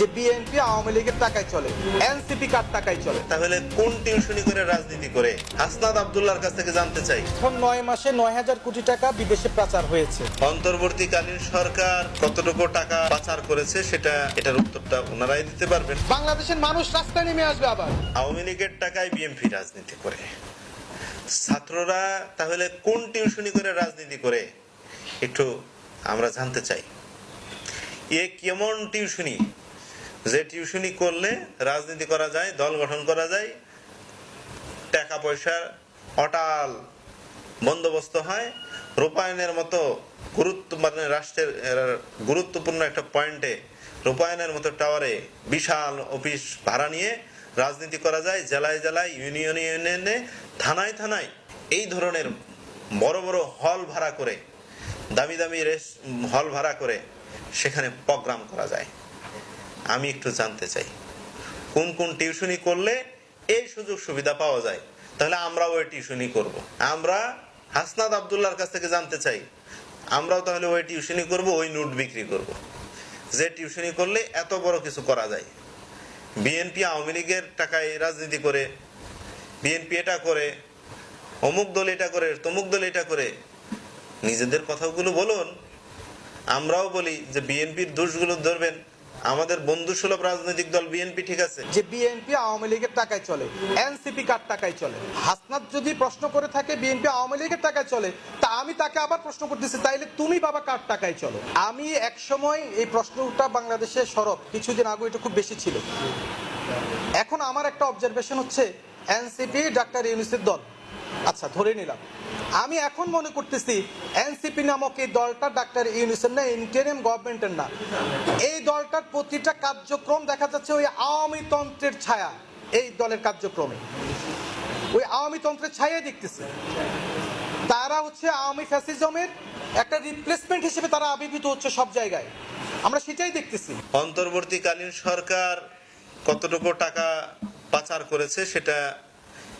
যে বিএনপি আওয়ামী লীগের টাকায় চলে, এনসিপি কার টাকায় চলে। তাহলে কোন টিউশনি করে রাজনীতি করে হাসনাত আব্দুল্লাহর কাছ থেকে জানতে চাই। এখন 9 মাসে 9,000 কোটি টাকা বিদেশে পাচার হয়েছে। অন্তর্বর্তীকালীন সরকার কতটুকু টাকা পাচার করেছে এটার উত্তরটা ওনারাই দিতে পারবেন। বাংলাদেশের মানুষ রাস্তায় নেমে আসবে আবার। আওয়ামী লীগের টাকায় বিএনপি রাজনীতি করে, ছাত্ররা তাহলে কোন টিউশনি করে রাজনীতি করে একটু আমরা জানতে চাই। এ কেমন টিউশনি, যে টিউশনি করলে রাজনীতি করা যায়, দল গঠন করা যায়, টাকা পয়সা অটাল বন্দোবস্ত হয়, রূপায়ণের মতো মানে রাষ্ট্রের গুরুত্বপূর্ণ একটা পয়েন্টে রূপায়ণের মতো টাওয়ারে বিশাল অফিস ভাড়া নিয়ে রাজনীতি করা যায়, জেলায় জেলায়, ইউনিয়নে ইউনিয়নে, থানায় থানায় এই ধরনের বড় বড় হল ভাড়া করে, দামি দামি হল ভাড়া করে সেখানে প্রোগ্রাম করা যায়। আমি একটু জানতে চাই কোন কোন টিউশনি করলে এই সুযোগ সুবিধা পাওয়া যায়, তাহলে আমরাও ওই টিউশনি করব। আমরা হাসনাত আব্দুল্লাহর কাছ থেকে জানতে চাই, আমরাও তাহলে ওই টিউশনি করব, ওই নোট বিক্রি করব, যে টিউশনি করলে এত বড় কিছু করা যায়। বিএনপি আওয়ামী লীগের টাকায় রাজনীতি করে, বিএনপি এটা করে, অমুক দল এটা করে, তমুক দল এটা করে, নিজেদের কথাগুলো বলুন। আমরাও বলি যে বিএনপির দোষগুলো ধরবেন, আমাদের বন্ধুসুলভ রাজনৈতিক দল বিএনপি, ঠিক আছে, যে বিএনপি আওয়ামী লীগের টাকায় চলে, এনসিপি কার টাকায় চলে। হাসনাত যদি প্রশ্ন করে থাকে বিএনপি আওয়ামী লীগের টাকায় চলে, তা আমি তাকে আবার প্রশ্ন করতেছি, তাইলে তুমি বাবা কার টাকায় চলো। আমি এক সময় এই প্রশ্নটা বাংলাদেশের সরব কিছুদিন আগে এটা খুব বেশি ছিল। এখন আমার একটা অবজারভেশন হচ্ছে এনসিপি ডাক্তার ইউনূসের দল, আচ্ছা ধরে নিলাম। আমি এখন মনে করতেছি এনসিপি নামক এই দলটা ডাক্তার ইউনূসের না, ইন্টারিম গভর্নমেন্টের না। এই দলটার প্রতিটা কার্যক্রম দেখা যাচ্ছে ওই আওয়ামী তন্ত্রের ছায়া। এই দলের কার্যক্রমে ওই আওয়ামী তন্ত্রের ছায়া দেখতেছে। তারা হচ্ছে আওয়ামী ফ্যাসিজমের একটা রিপ্লেসমেন্ট হিসেবে তারা আবির্ভূত হচ্ছে সব জায়গায়, আমরা সেটাই দেখতেছি। অন্তর্বর্তীকালীন সরকার কতটুকু টাকা পাচার করেছে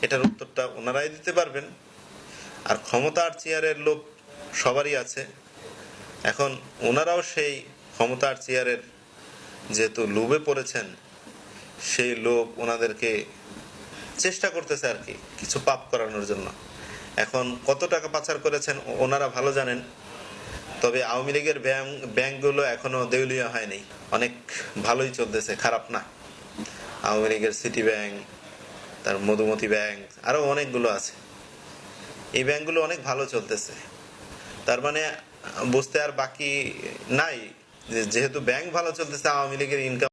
এটার উত্তরটা ওনারাই দিতে পারবেন। আর ক্ষমতার চেয়ারের লোভ সবারই আছে, এখন ওনারাও সেই ক্ষমতার চেয়ারের যেহেতু লোভে পড়েছেন, সেই লোভ ওনাদেরকে চেষ্টা করতেছে আর কি কিছু পাপ করানোর জন্য। এখন কত টাকা পাচার করেছেন ওনারা ভালো জানেন। তবে আওয়ামী লীগের ব্যাংকগুলো এখনো দেউলিয়া হয়নি, অনেক ভালোই চলতেছে, খারাপ না। আওয়ামী লীগের সিটি ব্যাংক, তার মধুমতি ব্যাংক, আরো অনেকগুলো আছে। এই ব্যাংকগুলো অনেক ভালো চলতেছে। তার মানে বুঝতে আর বাকি নাই যেহেতু ব্যাংক ভালো চলতেছে, আওয়ামী লীগের ইনকাম